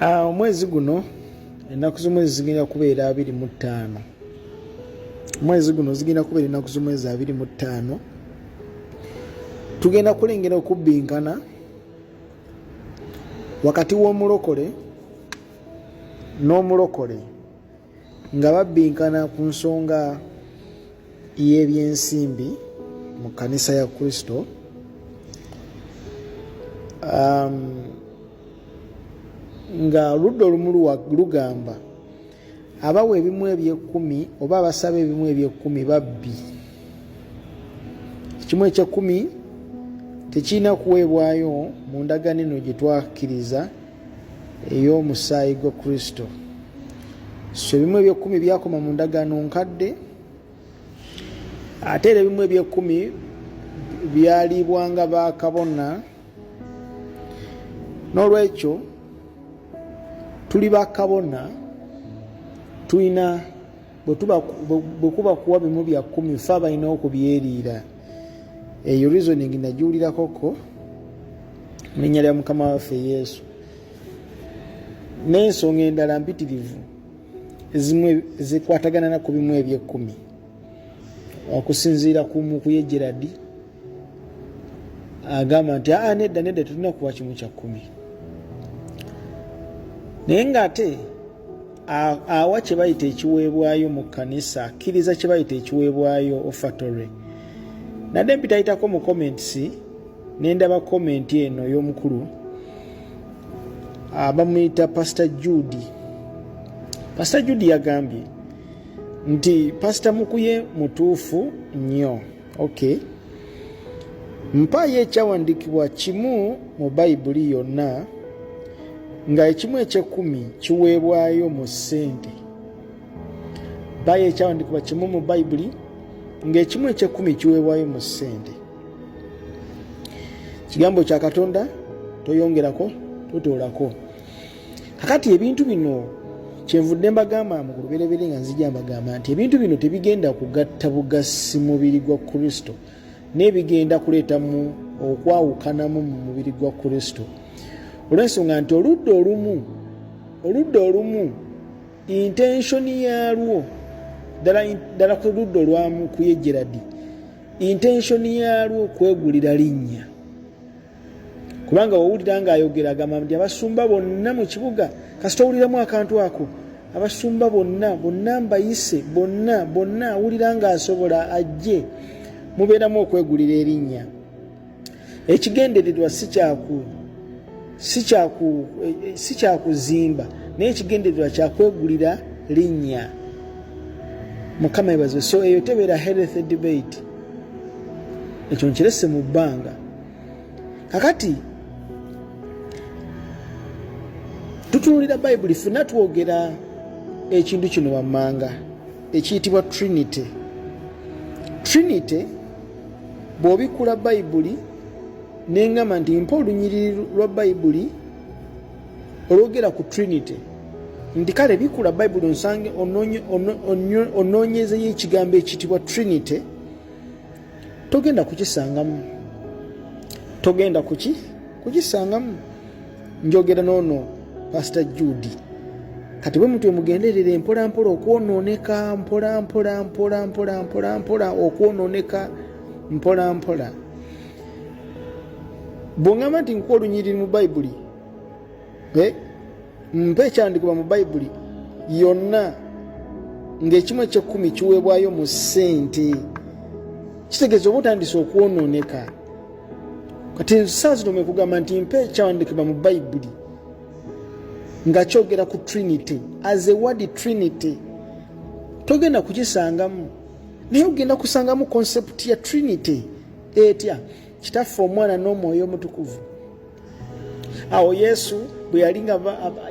Omwezi guno ennaku z'omwezi zigenda kubeera 25. Omwezi guno zigenda kubeera ennaku z'omwezi 25. Tugenda kulengera okubbinkana wakati w'omulokole n'omulokole nga babbinkana ku nsonga y'ebyensimbi mu kkanisa ya Kristo. Nga oludda olumu lugamba abawa ebimu eby'ekkumi oba abasaba ebimu eby'ekkumi babbi. Ekimu eky'ekkumi tekirina kuweebwayo mu ndagaano eno gye twakkiriza ey'omusaayi gwa Kristo. So ebimu eby'ekkumi byakoma mu ndagaano nkadde, ate era ebimu eby'ekkumi byalibwanga bakabona. N'olwekyo tuli bakabona, tulina bwe kuba kuwa bimu bya 10 ffe abalina okubyeriira. Eyo reasoning nagiwulirako ko mu linnya lya Mukama waffe Yesu. N'ensonga endala mpitirivu ezimu zikwatagana ku bimu eby'ekkumi, okusinziira ku Mukuye Gerald agamba nti nedda tulina kuwa kimu kya 10. Naye ng'ate awa kye bayita ekiweebwayo mu kkanisa, akkiriza kye bayita ekiweebwayo offertory. Nadde mpitayitako mu comments ne ndaba comment eno y'omukulu bamuyita Pastor Judy. Pastor Judy yagambye nti Pastor Mukuye mutuufu nnyo. Okay, mpaayo ekyawandiikibwa kimu mu Bayibuli yonna nga ekimu eky'ekkumi kiweebwayo mu ssente. Mpaayo ekyawandiikibwa kimu mu Bayibuli ng'ekimu eky'ekkumi kiweebwayo mu ssente. Kigambo kya Katonda, toyongerako totoolako. Kakati ebintu bino kyenvudde mbagamba mu lubereberye nga nzija mbagamba nti ebintu bino tebigenda kugatta bugasi mubiri gwa Kristo, n'ebigenda kuleetamu okwawukanamu mu mubiri gwa Kristo. Olw'ensonga nti oludda olumu intention yalwo ddala ku ludda olwa Mukuye Gerald, intention yalwo kwegulira linnya. Kubanga wawulira ng'ayogera agamba nti abasumba bonna mu kibuga, kasita owuliramu akantu ako, abasumba bonna mbayise, bonna awulira ng'asobola ajje, mubeeramu okwegulira erinnya. Ekigendererwa si kyakuzimba, naye ekigendererwa kyakwegulira linnya. Mukama yebaze. So eyo tebeera health debate, ekyo nkirese mu bbanga. Kakati tutunuulira Bayibuli, ffenna twogera ekintu kino wammanga ekiyitibwa Trinity. Trinity bw'obikula Bayibuli n'engamba nti mpa olunyiriri lwa Bayibuli olwogera ku Trinity, nti kale bikula Bayibuli onsange onoonyezeyo ekigambo ekiyitibwa Trinity, togenda kukisangamu. Njogera noono Pastor Judy. Kati bwe mutwe mugenderere mpolampola okwonooneka, mpolampola okwonooneka mpolampola. Bw'ongamba nti nkuwa olunyiriri mu Bayibuli, mpa ekyawandiikibwa mu Bayibuli yonna ng'ekimu eky'ekkumi kiweebwayo mu ssente, kitegeeza oba otandise okwonooneka. Kati saa zino mwe kugamba nti mpa ekyawandiikibwa mu Bayibuli nga kyogera ku Trinity, as a word Trinity, togenda kukisangamu, naye ogenda kusangamu concept ya Trinity etya: Kitaffe, Omwana n'Omwoyo Omutukuvu. Awo Yesu bwe yali nga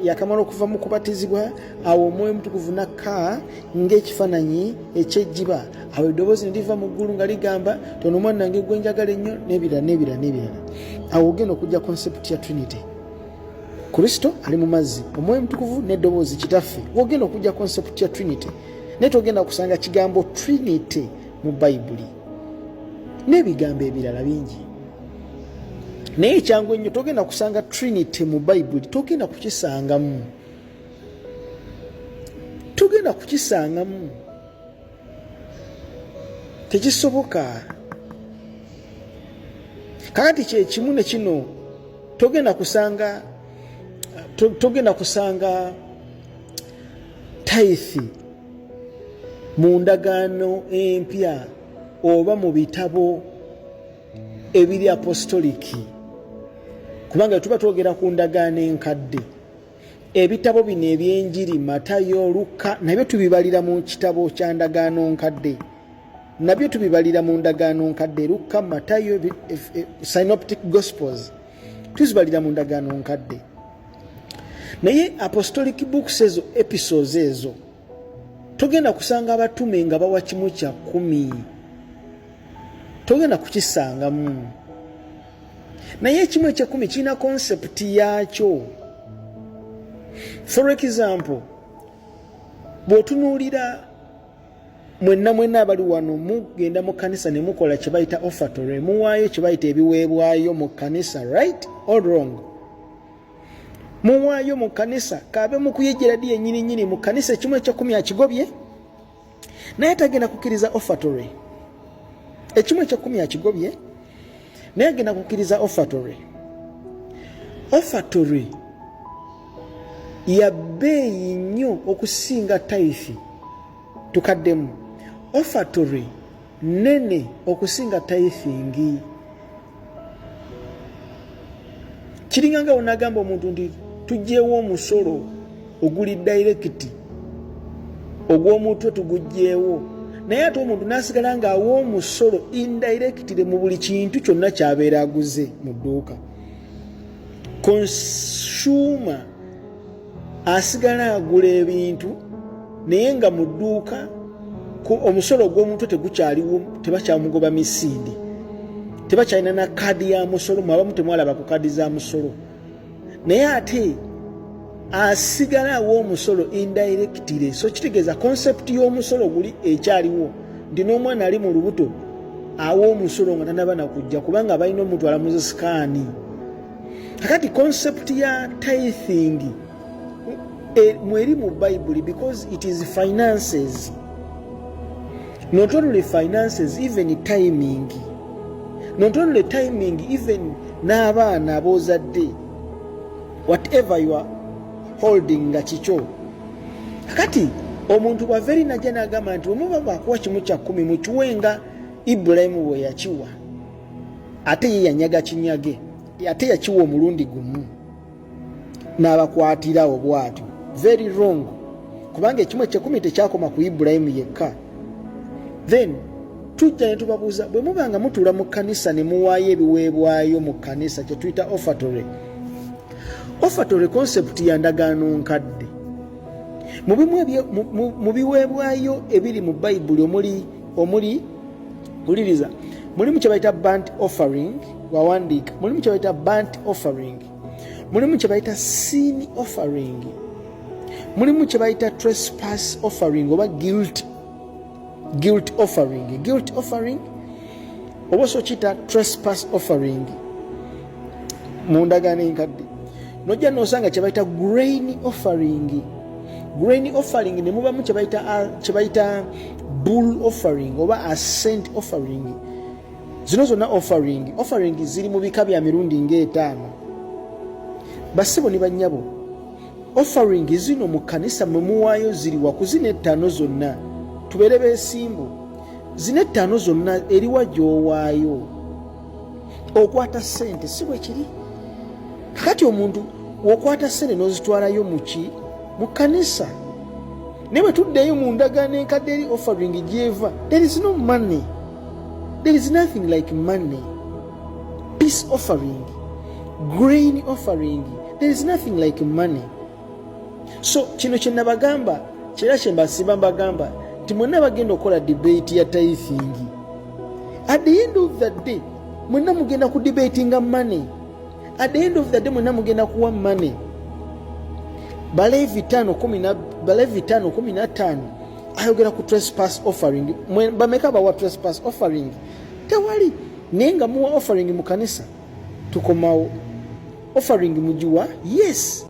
yakamala okuva mu kubatizibwa, awo Omwoyo Omutukuvu nakka ng'ekifaananyi eky'ejjiba. Awo eddoboozi ne liva mu ggulu nga ligamba, tono Omwana wange gwe njagala ennyo, n'ebirala. Awo ogenda okujja concept ya Trinity. Kristo ali mu mazzi, Omwoyo Omutukuvu n'eddoboozi Kitaffe. Ogenda okujja concept ya Trinity. Naye togenda kusanga kigambo Trinity mu Bayibuli n'ebigambo ebirala bingi. naye ekyangu ennyo togenda kusanga Trinity mu Bayibuli, togenda kukisangamu, togenda kukisangamu, tekisoboka. Kakati kyekimu ne kino togenda kusanga tithe mu ndagaano empya oba mu bitabo ebiri apostoliki, kubanga tuba twogera ku ndagaano enkadde. Ebitabo bino ebyenjiri Matayo, Luka nabyo tubibalira mu kitabo kya ndagaano nkadde, nabyo tubibalira mu ndagaano nkadde. Luka, Matayo, Synoptic Gospels tuzibalira mu ndagaano nkadde. Naye apostolic books ezo, episodes ezo togenda kusanga abatume nga bawa kimu kya 10, togenda kukisangamu. Naye ekimu ekya 10 kirina concept yakyo. For example, bw'otunuulira mwenna abali wano mugenda mu kanisa ne mukola kye bayita offertory, muwaayo kye bayita ebiweebwayo mu kanisa, right or wrong? Muwaayo mu kanisa, kaabe Mukuye Gerald yennyini mu kanisa ekimu ekya 10 akigobye, naye tagenda kukkiriza offertory. Ekimu ekya 10 akigobye, naye agenda kukkiriza offertory. Offertory ya bbeeyi nnyo okusinga tithe tukaddemu. Offertory nene okusinga tithingi. Kiringanga onagamba omuntu nti tugyewo omusolo oguli direct ogw'omutwe tugugyewo, naye ate omuntu n'asigala ng'awa omusolo indirectly mu buli kintu kyonna ky'abeera aguze mu dduuka. Consumer asigala agula ebintu naye nga mu dduuka omusolo ogw'omutwe tegukyaliwo, tebakyamugoba misinde, tebakyalina na kaadi ya musolo, mwabamu temwalaba ku kaadi za musolo, naye ate asigala awa omusolo indirectly. So kitegeeza concept y'omusolo guli ekyaliwo, nti n'omwana ali mu lubuto awa omusolo nga tanaba nakujja kubanga balina omutwala mu sikaani. Kakati concept ya tithing mweri mu Bible because it is finances, not only finances, even timing, not only timing, even n'abaana ab'ozadde, whatever you are holding nga kikyo. Kakati omuntu bw'aveeri najja n'agamba nti omuba bwakuwa kimu kya 10 mukiwenga Ibulayimu bwe yakiwa, ate ye yanyaga kinyage, ate yakiwa omulundi gumu n'abakwatirawo bw'atyo. Very wrong, kubanga ekimu ekya 10 tekyakoma ku Ibulayimu yekka. Then tujja ne tubabuuza, bwe muba nga mutuula mu kanisa ne muwaayo ebiweebwayo mu kanisa kye tuyita offertory. Offertory concept ya ndagaano nkadde. Mu biweebwayo ebiri mu Bayibuli omuli uliriza, mulimu kye bayita burnt offering, wawandiika, mulimu kye bayita burnt offering, mulimu kye bayita sin offering, mulimu kye bayita trespass offering oba guilt offering. Guilt offering oba so kita trespass offering mu ndagaano enkadde. Nojja n'osanga kye bayita grain offering. Grain offering ne mubamu kye bayita bull offering oba ascent offering. Zino zonna offering ziri mu bika bya mirundi nga 5. Bassebo ne bannyabo, offering zino mu kanisa mwe muwaayo ziri wakuzina 5 zonna. Tubeere beesimbu, zino 5 zonna eriwa gy'owaayo. Okwata ssente si bwe kiri. Kakati omuntu okwata ssente n'ozitwalayo mu kanisa, naye bwe tuddeyo mu ndagaano enkadde eri offering gy'eva, there is no money, there is nothing like money. Peace offering, grain offering, there is nothing like money. So kino kye nabagamba, kyeera kye mbasiba mbagamba nti mwenna bagenda okukola debate ya tithing, at the end of the day mwenna mugenda ku debatinga money. At the end of the day mwenna mugenda kuwa money. Balevi 5:15 ayogera ku trespass offering. Bameka bawa trespass offering? Tewali. Naye nga muwa offering mu kanisa, tukomawo offering mugiwa yes